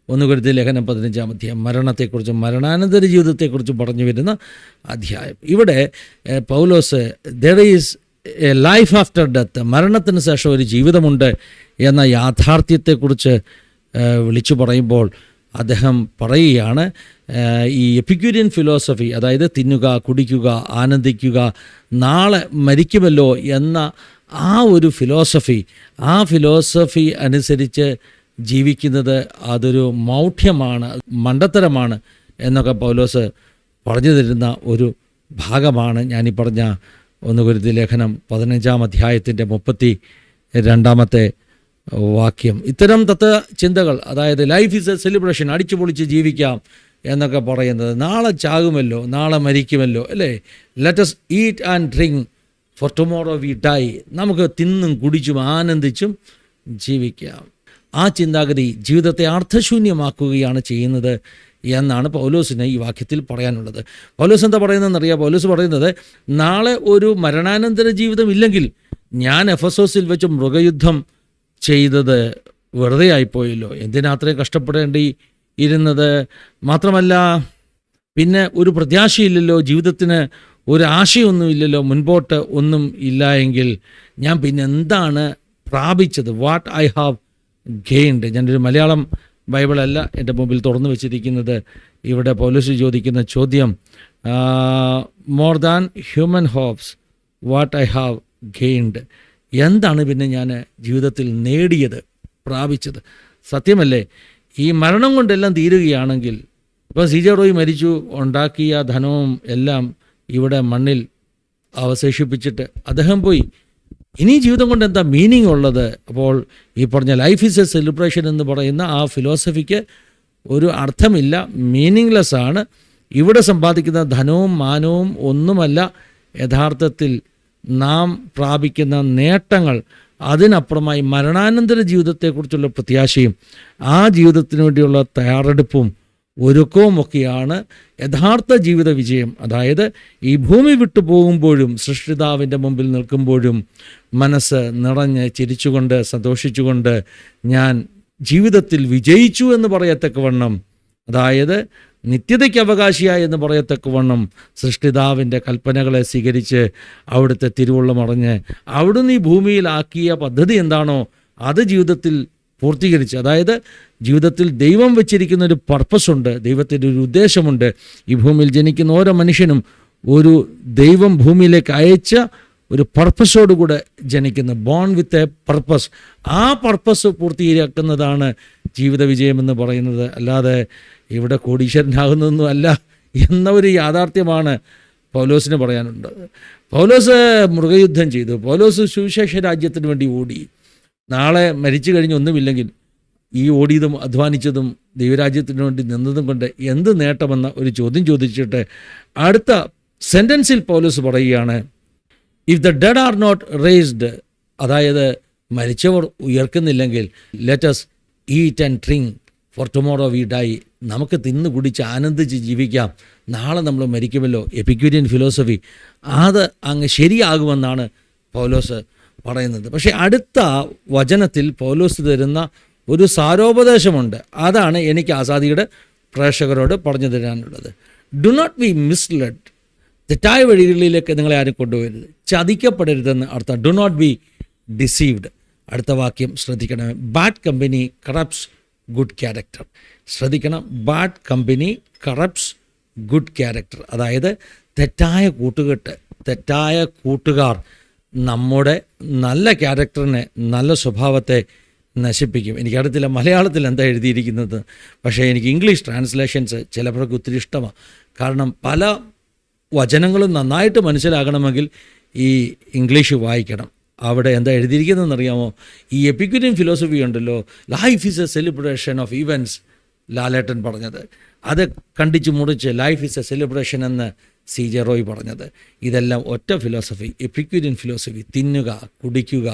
1 കൊരിന്ത്യർ ലേഖനം 15-ാം അധ്യായം. മരണത്തെക്കുറിച്ചും മരണാനന്തര ജീവിതത്തെക്കുറിച്ചും പറഞ്ഞു വരുന്ന അധ്യായം. ഇവിടെ Paulose there is a life after death, മരണത്തിന് ശേഷം ഒരു ജീവിതമുണ്ട് എന്ന യാഥാർത്ഥ്യത്തെക്കുറിച്ച് വിളിച്ചു പറയുമ്പോൾ അദ്ദേഹം പറയുകയാണ്, ഈ എപ്പിക്യൂരിയൻ ഫിലോസഫി, അതായത് തിന്നുക, കുടിക്കുക, ആനന്ദിക്കുക, നാളെ മരിക്കുമല്ലോ എന്ന ആ ഒരു ഫിലോസഫി അനുസരിച്ച് ജീവിക്കുന്നത് അതൊരു മൗഢ്യമാണ്, മണ്ടത്തരമാണ് എന്നൊക്കെ പൗലോസ് പറഞ്ഞു തരുന്ന ഒരു ഭാഗമാണ് ഞാനീ പറഞ്ഞ 1 കൊരിന്ത്യർ ലേഖനം 15-ാം അധ്യായത്തിൻ്റെ 32-ാമത്തെ വാക്യം. ഇത്തരം ചിന്തകൾ, അതായത് ലൈഫ് ഈസ് എ സെലിബ്രേഷൻ, അടിച്ചു പൊളിച്ച് ജീവിക്കാം എന്നൊക്കെ പറയുന്നത്, നാളെ ചാകുമല്ലോ, നാളെ മരിക്കുമല്ലോ, അല്ലേ, let us eat and drink for tomorrow we die, നമുക്ക് തിന്നും കുടിച്ചും ആനന്ദിച്ചും ജീവിക്കാം. ആ ചിന്താഗതി ജീവിതത്തെ അർത്ഥശൂന്യമാക്കുകയാണ് ചെയ്യുന്നത് എന്നാണ് പൗലോസിന് ഈ വാക്യത്തിൽ പറയാനുള്ളത്. പൗലോസ് എന്താ പറയുന്നതെന്നറിയാം? പൗലോസ് പറയുന്നത്, നാളെ ഒരു മരണാനന്തര ജീവിതം ഇല്ലെങ്കിൽ ഞാൻ എഫെസോസിൽ വെച്ച് മൃഗയുദ്ധം ചെയ്തത് വെറുതെ ആയിപ്പോയല്ലോ, എന്തിനാ അത്രയും കഷ്ടപ്പെടേണ്ടി ഇരുന്നത്? മാത്രമല്ല പിന്നെ ഒരു പ്രത്യാശയില്ലല്ലോ, ജീവിതത്തിന് ഒരു ആശയമൊന്നുമില്ലല്ലോ, മുൻപോട്ട് ഒന്നും ഇല്ല എങ്കിൽ ഞാൻ പിന്നെ എന്താണ് പ്രാപിച്ചത്? What I have gained. ഞാനൊരു മലയാളം ബൈബിളല്ല എൻ്റെ മുമ്പിൽ തുറന്നു വെച്ചിരിക്കുന്നത്. ഇവിടെ പൗലോസ് ചോദിക്കുന്ന ചോദ്യം, more than human hopes what I have gained, എന്താണ് പിന്നെ ഞാൻ ജീവിതത്തിൽ നേടിയത്, പ്രാപിച്ചത്? സത്യമല്ലേ, ഈ മരണം കൊണ്ടെല്ലാം തീരുകയാണെങ്കിൽ, ഇപ്പോൾ സി.ജെ. റോയി മരിച്ചു, ഉണ്ടാക്കിയ ധനവും എല്ലാം ഇവിടെ മണ്ണിൽ അവശേഷിപ്പിച്ചിട്ട് അദ്ദേഹം പോയി, ഇനി ജീവിതം കൊണ്ട് എന്താ മീനിങ് ഉള്ളത്? അപ്പോൾ ഈ പറഞ്ഞ ലൈഫ് ഈസ് എ സെലിബ്രേഷൻ എന്ന് പറയുന്ന ആ ഫിലോസഫിക്ക് ഒരു അർത്ഥമില്ല, മീനിങ്ലെസ് ആണ്. ഇവിടെ സമ്പാദിക്കുന്ന ധനവും മാനവും ഒന്നുമല്ല യഥാർത്ഥത്തിൽ നാം പ്രാപിക്കുന്ന നേട്ടങ്ങൾ. അതിനപ്പുറമായി മരണാനന്തര ജീവിതത്തെക്കുറിച്ചുള്ള പ്രത്യാശയും ആ ജീവിതത്തിന് വേണ്ടിയുള്ള തയ്യാറെടുപ്പും ഒരുക്കവുമൊക്കെയാണ് യഥാർത്ഥ ജീവിത വിജയം. അതായത് ഈ ഭൂമി വിട്ടു പോകുമ്പോഴും സൃഷ്ടിതാവിൻ്റെ മുമ്പിൽ നിൽക്കുമ്പോഴും മനസ്സ് നിറഞ്ഞ് ചിരിച്ചുകൊണ്ട് സന്തോഷിച്ചുകൊണ്ട് ഞാൻ ജീവിതത്തിൽ വിജയിച്ചു എന്ന് പറയത്തക്കവണ്ണം, അതായത് നിത്യതയ്ക്ക് അവകാശിയായി എന്ന് പറയത്തക്കവണ്ണം സൃഷ്ടിതാവിൻ്റെ കൽപ്പനകളെ സ്വീകരിച്ച് അവിടുത്തെ തിരുവുള്ളമറിഞ്ഞ് അവിടുന്ന് ഈ ഭൂമിയിലാക്കിയ പദ്ധതി എന്താണോ അത് ജീവിതത്തിൽ പൂർത്തീകരിച്ച്, അതായത് ജീവിതത്തിൽ ദൈവം വെച്ചിരിക്കുന്ന ഒരു പർപ്പസുണ്ട്, ദൈവത്തിൻ്റെ ഒരു ഉദ്ദേശമുണ്ട്. ഈ ഭൂമിയിൽ ജനിക്കുന്ന ഓരോ മനുഷ്യനും ഒരു ദൈവം ഭൂമിയിലേക്ക് അയച്ച ഒരു പർപ്പസോടുകൂടെ ജനിക്കുന്ന, ബോൺ വിത്ത് എ പർപ്പസ്. ആ പർപ്പസ് പൂർത്തീകരിക്കുന്നതാണ് ജീവിത വിജയമെന്ന് പറയുന്നത്. അല്ലാതെ ഇവിടെ കോടീശ്വരനാകുന്നതൊന്നും അല്ല എന്ന ഒരു യാഥാർത്ഥ്യമാണ് പൗലോസിന് പറയാനുണ്ട്. പൗലോസ് മൃഗയുദ്ധം ചെയ്തു, പൗലോസ് സുവിശേഷ രാജ്യത്തിന് വേണ്ടി ഓടി. നാളെ മരിച്ചു കഴിഞ്ഞ് ഒന്നുമില്ലെങ്കിൽ ഈ ഓടിയതും അധ്വാനിച്ചതും ദൈവരാജ്യത്തിന് വേണ്ടി നിന്നതും കൊണ്ട് എന്ത് നേട്ടമെന്ന ഒരു ചോദ്യം ചോദിച്ചിട്ട് അടുത്ത സെൻറ്റൻസിൽ പൗലോസ് പറയുകയാണ്, if the dead are not raised, അതായത് മരിച്ചവർ ഉയർക്കുന്നില്ലെങ്കിൽ, let's eat and drink for tomorrow we die, നമുക്ക് തിന്ന് കുടിച്ച് ആനന്ദിച്ച് ജീവിക്കാം, നാളെ നമ്മൾ മരിക്കുമല്ലോ. എപ്പിക്യൂരിയൻ ഫിലോസഫി അത് അങ്ങ് ശരിയാകുമെന്നാണ് പൗലോസ് പറയുന്നത്. പക്ഷേ അടുത്ത വചനത്തിൽ പൗലോസ് തരുന്ന ഒരു സാരോപദേശമുണ്ട്. അതാണ് എനിക്ക് ആസാദിയുടെ പ്രേക്ഷകരോട് പറഞ്ഞു തരാനുള്ളത്. ഡു നോട്ട് ബി മിസ്ലെഡ്, തെറ്റായ വഴികളിലേക്ക് നിങ്ങളെ ആരും കൊണ്ടുപോകരുത്, ചതിക്കപ്പെടരുതെന്ന് അർത്ഥം. Do not be deceived. അടുത്ത വാക്യം ശ്രദ്ധിക്കണം, bad company corrupts good character. ശ്രദ്ധിക്കണം, bad company corrupts good character. അതായത് തെറ്റായ കൂട്ടുകെട്ട്, തെറ്റായ കൂട്ടുകാർ നമ്മുടെ നല്ല ക്യാരക്ടറിനെ, നല്ല സ്വഭാവത്തെ നശിപ്പിക്കും. എനിക്കറിയത്തില്ല മലയാളത്തിൽ എന്താ എഴുതിയിരിക്കുന്നത്, പക്ഷേ എനിക്ക് ഇംഗ്ലീഷ് ട്രാൻസ്ലേഷൻസ് ചിലപ്പോഴൊക്കെ ഒത്തിരി ഇഷ്ടമാണ്. കാരണം പല വചനങ്ങളും നന്നായിട്ട് മനസ്സിലാകണമെങ്കിൽ ഈ ഇംഗ്ലീഷ് വായിക്കണം. അവിടെ എന്താ എഴുതിയിരിക്കുന്നതെന്ന് അറിയാമോ? ഈ എപ്പിക്യൂരിയൻ ഫിലോസഫി ഉണ്ടല്ലോ, life is a celebration of events, Lalettan പറഞ്ഞത്, അത് കണ്ടിച്ച് മുറിച്ച് ലൈഫ് ഈസ് എ സെലിബ്രേഷൻ എന്ന് CJ റോയ് പറഞ്ഞത്. ഇതെല്ലാം ഒറ്റ ഫിലോസഫി, എപ്പിക്യൂരിയൻ ഫിലോസഫി. തിന്നുക, കുടിക്കുക,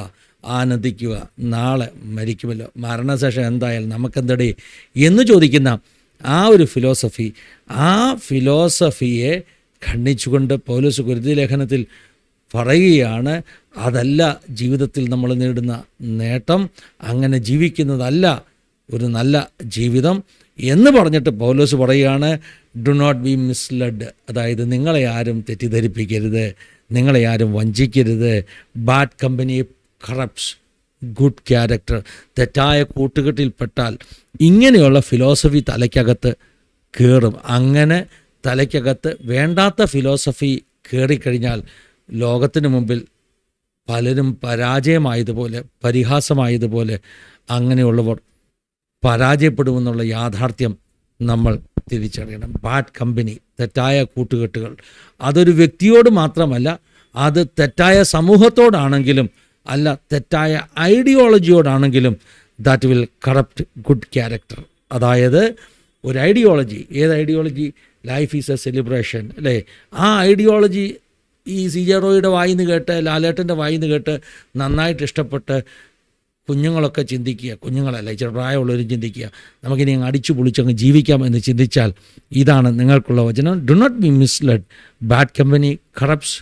ആനന്ദിക്കുക, നാളെ മരിക്കുമല്ലോ, മരണശേഷം എന്തായാലും നമുക്കെന്തടേ എന്ന് ചോദിക്കുന്ന ആ ഒരു ഫിലോസഫി, ആ ഫിലോസഫിയെ ഖണ്ഡിച്ചുകൊണ്ട് പൗലോസ് കൊരിന്ത്യർ ലേഖനത്തിൽ പറയുകയാണ്, അതല്ല ജീവിതത്തിൽ നമ്മൾ നേടുന്ന നേട്ടം, അങ്ങനെ ജീവിക്കുന്നതല്ല ഒരു നല്ല ജീവിതം എന്ന് പറഞ്ഞിട്ട് പൗലോസ് പറയുകയാണ്, ഡു നോട്ട് ബി മിസ്ലെഡ്. അതായത് നിങ്ങളെ ആരും തെറ്റിദ്ധരിപ്പിക്കരുത്, നിങ്ങളെ ആരും വഞ്ചിക്കരുത്. Bad company corrupts good character. തെറ്റായ കൂട്ടുകെട്ടിൽപ്പെട്ടാൽ ഇങ്ങനെയുള്ള ഫിലോസഫി തലയ്ക്കകത്ത് കയറും. അങ്ങനെ തലയ്ക്കകത്ത് വേണ്ടാത്ത ഫിലോസഫി കയറിക്കഴിഞ്ഞാൽ ലോകത്തിന് മുമ്പിൽ പലരും പരാജയമായതുപോലെ, പരിഹാസമായതുപോലെ അങ്ങനെയുള്ളവർ പരാജയപ്പെടുമെന്നുള്ള യാഥാർത്ഥ്യം നമ്മൾ തിരിച്ചറിയണം. ബാഡ് കമ്പനി, തെറ്റായ കൂട്ടുകെട്ടുകൾ, അതൊരു വ്യക്തിയോട് മാത്രമല്ല, അത് തെറ്റായ സമൂഹത്തോടാണെങ്കിലും അല്ല, തെറ്റായ ഐഡിയോളജിയോടാണെങ്കിലും that will corrupt good character. അതായത് ഒരു ഐഡിയോളജി, ഏത് ideology? Life is a celebration, അല്ലേ? ആ ഐഡിയോളജി ഈ CJ റോയിയുടെ വായിന്ന് കേട്ട്, ലാലേട്ടൻ്റെ വായിന്ന് കേട്ട് നന്നായിട്ട് ഇഷ്ടപ്പെട്ട് കുഞ്ഞുങ്ങളൊക്കെ ചിന്തിക്കുക, കുഞ്ഞുങ്ങളല്ല ഇച്ചിരി പ്രായമുള്ളവരും ചിന്തിക്കുക, നമുക്കിനി അങ്ങ് അടിച്ചു പൊളിച്ചങ്ങ് ജീവിക്കാം എന്ന് ചിന്തിച്ചാൽ ഇതാണ് നിങ്ങൾക്കുള്ള വചനം. Do not be misled, bad company corrupts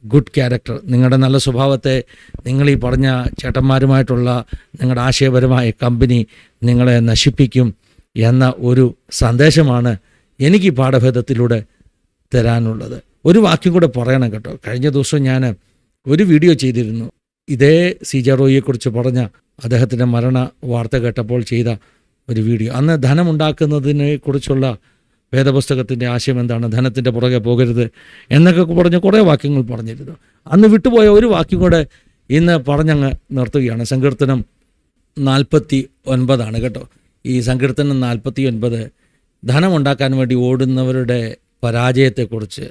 good character. നിങ്ങളുടെ നല്ല സ്വഭാവത്തെ, നിങ്ങൾ ഈ പറഞ്ഞ ചേട്ടന്മാരുമായിട്ടുള്ള നിങ്ങളുടെ ആശയപരമായ കമ്പനി നിങ്ങളെ നശിപ്പിക്കും എന്ന ഒരു സന്ദേശമാണ് എനിക്ക് ഈ പാഠഭേദത്തിലൂടെ തരാനുള്ളത്. ഒരു വാക്യം കൂടെ പറയണം കേട്ടോ. കഴിഞ്ഞ ദിവസം ഞാൻ ഒരു വീഡിയോ ചെയ്തിരുന്നു, ഇതേ CJ റോയിയെക്കുറിച്ച് പറഞ്ഞ അദ്ദേഹത്തിൻ്റെ മരണ വാർത്ത കേട്ടപ്പോൾ ചെയ്ത ഒരു വീഡിയോ. അന്ന് ധനമുണ്ടാക്കുന്നതിനെ കുറിച്ചുള്ള വേദപുസ്തകത്തിൻ്റെ ആശയം എന്താണ്, ധനത്തിൻ്റെ പുറകെ പോകരുത് എന്നൊക്കെ പറഞ്ഞ് കുറേ വാക്യങ്ങൾ പറഞ്ഞിരുന്നു. അന്ന് വിട്ടുപോയ ഒരു വാക്യം കൂടെ ഇന്ന് പറഞ്ഞങ്ങ് നിർത്തുകയാണ്. സങ്കീർത്തനം 49 കേട്ടോ. ഈ സങ്കീർത്തനം 49 ധനമുണ്ടാക്കാൻ വേണ്ടി ഓടുന്നവരുടെ പരാജയത്തെക്കുറിച്ച്,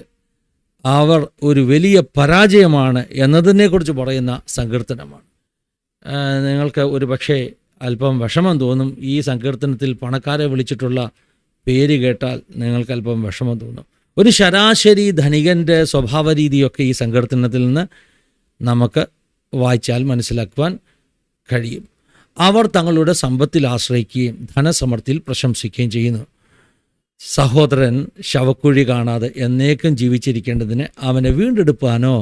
അവർ ഒരു വലിയ പരാജയമാണ് എന്നതിനെക്കുറിച്ച് പറയുന്ന സങ്കീർത്തനമാണ്. നിങ്ങൾക്ക് ഒരു പക്ഷേ അല്പം വിഷമം തോന്നും. ഈ സങ്കീർത്തനത്തിൽ പണക്കാരെ വിളിച്ചിട്ടുള്ള പേര് കേട്ടാൽ നിങ്ങൾക്ക് അല്പം വിഷമം തോന്നും. ഒരു ശരാശരി ധനികൻ്റെ സ്വഭാവ രീതിയൊക്കെ ഈ സങ്കീർത്തനത്തിൽ നിന്ന് നമുക്ക് വായിച്ചാൽ മനസ്സിലാക്കുവാൻ കഴിയും. അവർ തങ്ങളുടെ സമ്പത്തിൽ ആശ്രയിക്കുകയും ധനസമൃദ്ധിയിൽ പ്രശംസിക്കുകയും ചെയ്യുന്നു. സഹോദരൻ ശവക്കുഴി കാണാതെ എന്നേക്കും ജീവിച്ചിരിക്കേണ്ടതിന് അവനെ വീണ്ടെടുപ്പാനോ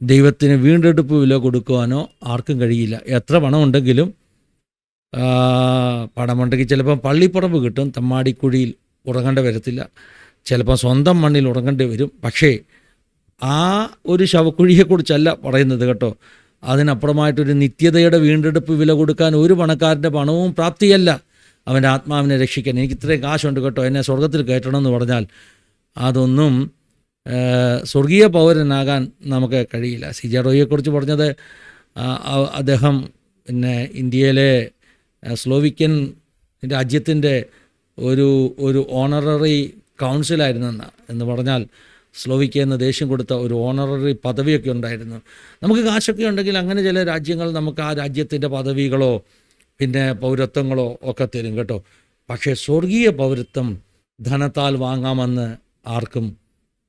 ദൈവത്തിന് വീണ്ടെടുപ്പ് വില കൊടുക്കുവാനോ ആർക്കും കഴിയില്ല. എത്ര പണമുണ്ടെങ്കിലും, പണമുണ്ടെങ്കിൽ ചിലപ്പം പള്ളിപ്പുറമ്പ് കിട്ടും, തമ്മാടിക്കുഴിയിൽ ഉറങ്ങേണ്ടി വരത്തില്ല, ചിലപ്പം സ്വന്തം മണ്ണിൽ ഉറങ്ങേണ്ടി വരും. പക്ഷേ ആ ഒരു ശവക്കുഴിയെക്കുറിച്ചല്ല പറയുന്നത് കേട്ടോ. അതിനപ്പുറമായിട്ടൊരു നിത്യതയുടെ വീണ്ടെടുപ്പ് വില കൊടുക്കാൻ ഒരു പണക്കാരൻ്റെ പണവും പ്രാപ്തിയല്ല അവൻ്റെ ആത്മാവിനെ രക്ഷിക്കാൻ. എനിക്ക് ഇത്രയും കാശുണ്ട് കേട്ടോ, എന്നെ സ്വർഗത്തിൽ കയറ്റണമെന്ന് പറഞ്ഞാൽ അതൊന്നും സ്വർഗീയ പൗരനാകാൻ നമുക്ക് കഴിയില്ല. CJ റോയിയെക്കുറിച്ച് പറഞ്ഞത് അദ്ദേഹം പിന്നെ ഇന്ത്യയിലെ സ്ലോവിക്കൻ രാജ്യത്തിൻ്റെ ഒരു ഓണററി കൗൺസിലായിരുന്നെന്ന്, എന്ന് പറഞ്ഞാൽ സ്ലോവിക്യ എന്ന ദേശം കൊടുത്ത ഒരു ഓണററി പദവിയൊക്കെ ഉണ്ടായിരുന്നു. നമുക്ക് കാശൊക്കെ ഉണ്ടെങ്കിൽ അങ്ങനെ ചില രാജ്യങ്ങൾ നമുക്ക് ആ രാജ്യത്തിൻ്റെ പദവികളോ പിന്നെ പൗരത്വങ്ങളോ ഒക്കെ തരും കേട്ടോ. പക്ഷേ സ്വർഗീയ പൗരത്വം ധനത്താൽ വാങ്ങാമെന്ന് ആർക്കും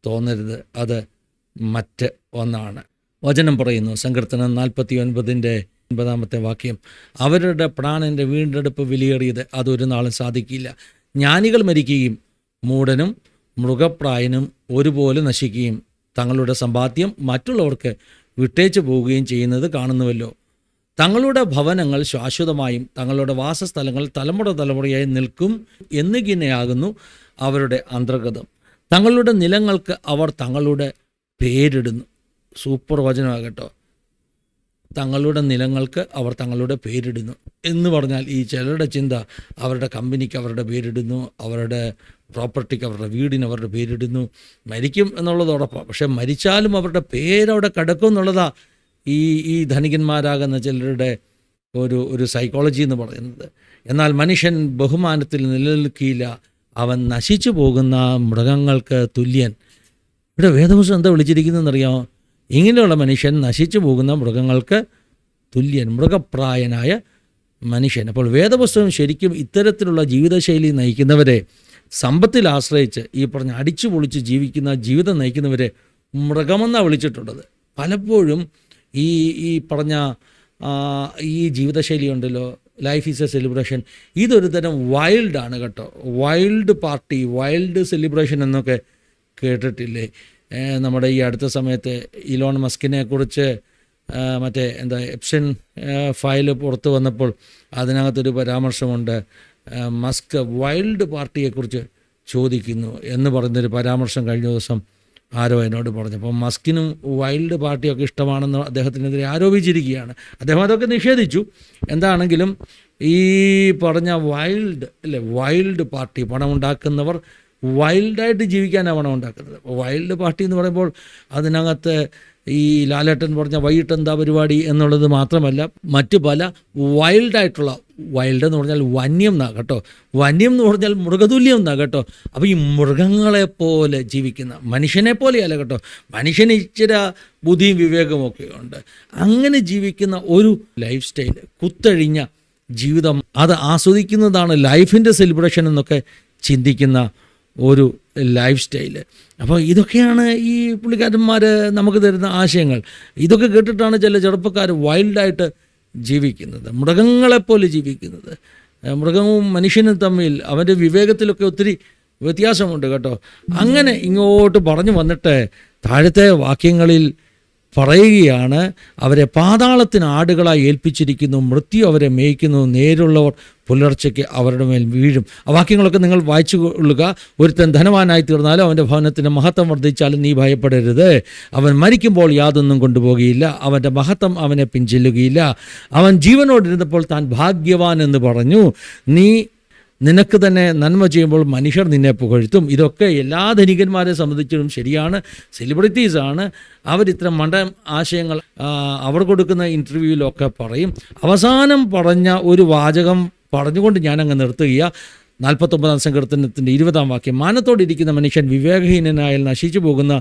തോന്നരുത്, അത് മറ്റ് ഒന്നാണ്. വചനം പറയുന്നു, സങ്കീർത്തനം 49:9 വാക്യം, അവരുടെ പ്രാണൻ്റെ വീണ്ടെടുപ്പ് വിലയേറിയത്, അതൊരു നാളും സാധിക്കില്ല. ജ്ഞാനികൾ മരിക്കുകയും മൂഢനും മൃഗപ്രായനും ഒരുപോലെ നശിക്കുകയും തങ്ങളുടെ സമ്പാദ്യം മറ്റുള്ളവർക്ക് വിട്ടേച്ചു പോവുകയും ചെയ്യുന്നത് കാണുന്നുവല്ലോ. തങ്ങളുടെ ഭവനങ്ങൾ ശാശ്വതമായും തങ്ങളുടെ വാസസ്ഥലങ്ങൾ തലമുറയായി നിൽക്കും എന്നിങ്ങനെയാകുന്നു അവരുടെ അന്തർഗതം. തങ്ങളുടെ നിലങ്ങൾക്ക് അവർ തങ്ങളുടെ പേരിടുന്നു. സൂപ്പർ വചനമാകട്ടോ. തങ്ങളുടെ നിലങ്ങൾക്ക് അവർ തങ്ങളുടെ പേരിടുന്നു എന്ന് പറഞ്ഞാൽ, ഈ ചിലരുടെ ചിന്ത അവരുടെ കമ്പനിക്ക് അവരുടെ പേരിടുന്നു, അവരുടെ പ്രോപ്പർട്ടിക്ക് അവരുടെ വീടിന് അവരുടെ പേരിടുന്നു. മരിക്കും എന്നുള്ളത് ഉറപ്പാണ്, പക്ഷെ മരിച്ചാലും അവരുടെ പേരവിടെ കിടക്കും എന്നുള്ളതാ ഈ ധനികന്മാരാകുന്ന ചിലരുടെ ഒരു സൈക്കോളജി എന്ന് പറയുന്നത്. എന്നാൽ മനുഷ്യൻ ബഹുമാനത്തിൽ നിലനിൽക്കില്ല, അവൻ നശിച്ചു പോകുന്ന മൃഗങ്ങൾക്ക് തുല്യൻ. ഇവിടെ വേദപുസ്തകം എന്താ വിളിച്ചിരിക്കുന്നതെന്നറിയാമോ? ഇങ്ങനെയുള്ള മനുഷ്യൻ നശിച്ചു പോകുന്ന മൃഗങ്ങൾക്ക് തുല്യൻ, മൃഗപ്രായനായ മനുഷ്യൻ. അപ്പോൾ വേദപുസ്തകം ശരിക്കും ഇത്തരത്തിലുള്ള ജീവിതശൈലി നയിക്കുന്നവരെ, സമ്പത്തിൽ ആശ്രയിച്ച് ഈ പറഞ്ഞ അടിച്ചു പൊളിച്ച് ജീവിക്കുന്ന ജീവിതം നയിക്കുന്നവരെ മൃഗമെന്നാണ് വിളിച്ചിട്ടുള്ളത്. പലപ്പോഴും ഈ പറഞ്ഞ ഈ ജീവിതശൈലി ഉണ്ടല്ലോ, ലൈഫ് ഈസ് എ സെലിബ്രേഷൻ, ഇതൊരു തരം വൈൽഡാണ് കേട്ടോ. വൈൽഡ് പാർട്ടി, വൈൽഡ് സെലിബ്രേഷൻ എന്നൊക്കെ കേട്ടിട്ടില്ലേ? നമ്മുടെ ഈ അടുത്ത സമയത്ത് ഇലോൺ മസ്കിനെ കുറിച്ച് മറ്റേ എപ്സ്റ്റൈൻ ഫയൽ പുറത്തു വന്നപ്പോൾ അതിനകത്തൊരു പരാമർശമുണ്ട്, മസ്ക് വൈൽഡ് പാർട്ടിയെക്കുറിച്ച് ചോദിക്കുന്നു എന്ന് പറയുന്നൊരു പരാമർശം കഴിഞ്ഞ ദിവസം ആരോ എന്നോട് പറഞ്ഞു. അപ്പം മസ്കിനും വൈൽഡ് പാർട്ടിയൊക്കെ ഇഷ്ടമാണെന്ന് അദ്ദേഹത്തിനെതിരെ ആരോപിച്ചിരിക്കുകയാണ്. അദ്ദേഹം അതൊക്കെ നിഷേധിച്ചു. എന്താണെങ്കിലും ഈ പറഞ്ഞ വൈൽഡ് പാർട്ടി, പണമുണ്ടാക്കുന്നവർ വൈൽഡായിട്ട് ജീവിക്കാനാണ് പണം ഉണ്ടാക്കുന്നത്. വൈൽഡ് പാർട്ടി എന്ന് പറയുമ്പോൾ അതിനകത്ത് ഈ ലാലേട്ടൻ പറഞ്ഞ വൈകിട്ട് എന്താ പരിപാടി എന്നുള്ളത് മാത്രമല്ല, മറ്റു പല വൈൽഡായിട്ടുള്ള, വൈൽഡ് എന്ന് പറഞ്ഞാൽ വന്യം എന്നാ കേട്ടോ, വന്യം എന്ന് പറഞ്ഞാൽ മൃഗതുല്യം എന്നാ കേട്ടോ. അപ്പോൾ ഈ മൃഗങ്ങളെപ്പോലെ ജീവിക്കുന്ന, മനുഷ്യനെ പോലെയല്ല കേട്ടോ, മനുഷ്യന് ഇച്ചിരി ബുദ്ധിയും വിവേകമൊക്കെ ഉണ്ട്, അങ്ങനെ ജീവിക്കുന്ന ഒരു ലൈഫ് സ്റ്റൈൽ, കുത്തഴിഞ്ഞ ജീവിതം, അത് ആസ്വദിക്കുന്നതാണ് ലൈഫിൻ്റെ സെലിബ്രേഷൻ എന്നൊക്കെ ചിന്തിക്കുന്ന ഒരു ലൈഫ് സ്റ്റൈല്. അപ്പോൾ ഇതൊക്കെയാണ് ഈ പുള്ളിക്കാരന്മാർ നമുക്ക് തരുന്ന ആശയങ്ങൾ. ഇതൊക്കെ കേട്ടിട്ടാണ് ചില ചെറുപ്പക്കാർ വൈൽഡായിട്ട് ജീവിക്കുന്നത്, മൃഗങ്ങളെപ്പോലെ ജീവിക്കുന്നത്. മൃഗവും മനുഷ്യനും തമ്മിൽ അവൻ്റെ വിവേകത്തിലൊക്കെ ഒത്തിരി വ്യത്യാസമുണ്ട് കേട്ടോ. അങ്ങനെ ഇങ്ങോട്ട് പറഞ്ഞു വന്നിട്ട് താഴത്തെ വാക്യങ്ങളിൽ പറയുകയാണ്, അവരെ പാതാളത്തിന് ആടുകളായി ഏൽപ്പിച്ചിരിക്കുന്നു, മൃത്യു അവരെ മേയ്ക്കുന്നു, നേരുള്ളവർ പുലർച്ചയ്ക്ക് അവരുടെ മേൽ വീഴും. ആ വാക്യങ്ങളൊക്കെ നിങ്ങൾ വായിച്ചു കൊള്ളുക. ഒരുത്തൻ ധനവാനായി തീർന്നാലും അവൻ്റെ ഭവനത്തിൻ്റെ മഹത്വം വർദ്ധിച്ചാലും നീ ഭയപ്പെടരുത്. അവൻ മരിക്കുമ്പോൾ യാതൊന്നും കൊണ്ടുപോകുകയില്ല, അവൻ്റെ മഹത്വം അവനെ പിൻചെല്ലുകയില്ല. അവൻ ജീവനോടിരുന്നപ്പോൾ താൻ ഭാഗ്യവാൻ എന്ന് പറഞ്ഞു. നിനക്ക് തന്നെ നന്മ ചെയ്യുമ്പോൾ മനുഷ്യർ നിന്നെ പുകഴ്ത്തും. ഇതൊക്കെ എല്ലാ ധനികന്മാരെ സംബന്ധിച്ചിട്ടും ശരിയാണ്. സെലിബ്രിറ്റീസാണ്, അവരിത്ര ആശയങ്ങൾ അവർ കൊടുക്കുന്ന ഇൻ്റർവ്യൂവിലൊക്കെ പറയും. അവസാനം പറഞ്ഞ ഒരു വാചകം പറഞ്ഞുകൊണ്ട് ഞാനങ്ങ് നിർത്തുക. 49 സങ്കീർത്തനത്തിൻ്റെ 20 വാക്യം, മാനത്തോടിരിക്കുന്ന മനുഷ്യൻ വിവേകഹീനനായാൽ നശിച്ചു പോകുന്ന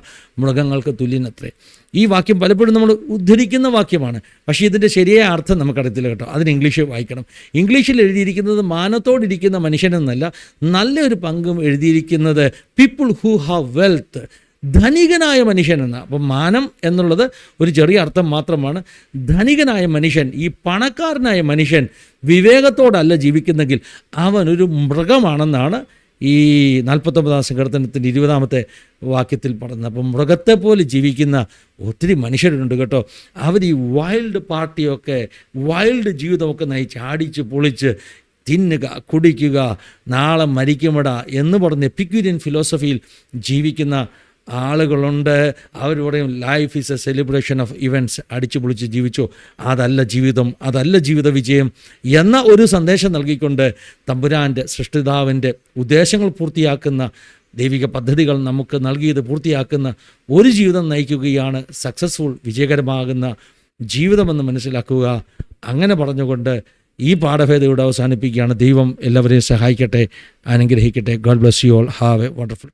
മൃഗങ്ങൾക്ക് തുല്യനത്രേ. ഈ വാക്യം പലപ്പോഴും നമ്മൾ ഉദ്ധരിക്കുന്ന വാക്യമാണ്, പക്ഷേ ഇതിൻ്റെ ശരിയായ അർത്ഥം നമുക്കറിയത്തില്ല കേട്ടോ. അതിന് ഇംഗ്ലീഷ് വായിക്കണം. ഇംഗ്ലീഷിൽ എഴുതിയിരിക്കുന്നത് മാനത്തോടിരിക്കുന്ന മനുഷ്യനെന്നല്ല, നല്ലൊരു പങ്കും എഴുതിയിരിക്കുന്നത് പീപ്പിൾ ഹൂ ഹാവ് വെൽത്ത്, ധനികനായ മനുഷ്യനെന്ന. അപ്പം മാനം എന്നുള്ളത് ഒരു ചെറിയ അർത്ഥം മാത്രമാണ്. ധനികനായ മനുഷ്യൻ, ഈ പണക്കാരനായ മനുഷ്യൻ വിവേകത്തോടല്ല ജീവിക്കുന്നെങ്കിൽ അവനൊരു മൃഗമാണെന്നാണ് ഈ 49 സങ്കീർത്തനത്തിൻ്റെ 20 വാക്യത്തിൽ പറയുന്നത്. അപ്പം മൃഗത്തെ പോലെ ജീവിക്കുന്ന ഒത്തിരി മനുഷ്യരുണ്ട് കേട്ടോ. അവർ ഈ വൈൽഡ് പാർട്ടിയൊക്കെ, വൈൽഡ് ജീവിതമൊക്കെ നയിച്ച് അടിച്ച് പൊളിച്ച് തിന്നുക, കുടിക്കുക, നാളെ മരിക്കുമടാ എന്ന് പറഞ്ഞ് എപ്പിക്യൂരിയൻ ഫിലോസഫിയിൽ ജീവിക്കുന്ന ആളുകളുണ്ട്. അവർ പറയും life is a celebration of events, അടിച്ചു പൊളിച്ച് ജീവിച്ചോ, അതല്ല ജീവിതം, അതല്ല ജീവിത വിജയം എന്ന ഒരു സന്ദേശം നൽകിക്കൊണ്ട് തമ്പുരാൻ്റെ സൃഷ്ടിതാവിൻ്റെ ഉദ്ദേശങ്ങൾ പൂർത്തിയാക്കുന്ന, ദൈവിക പദ്ധതികൾ നമുക്ക് നൽകിയത് പൂർത്തിയാക്കുന്ന ഒരു ജീവിതം നയിക്കുകയാണ് സക്സസ്ഫുൾ, വിജയകരമാകുന്ന ജീവിതമെന്ന് മനസ്സിലാക്കുക. അങ്ങനെ പറഞ്ഞുകൊണ്ട് ഈ പാഠഭേദം ഇവിടെ അവസാനിപ്പിക്കുകയാണ്. ദൈവം എല്ലാവരെയും സഹായിക്കട്ടെ, അനുഗ്രഹിക്കട്ടെ. God bless you all. Have A wonderful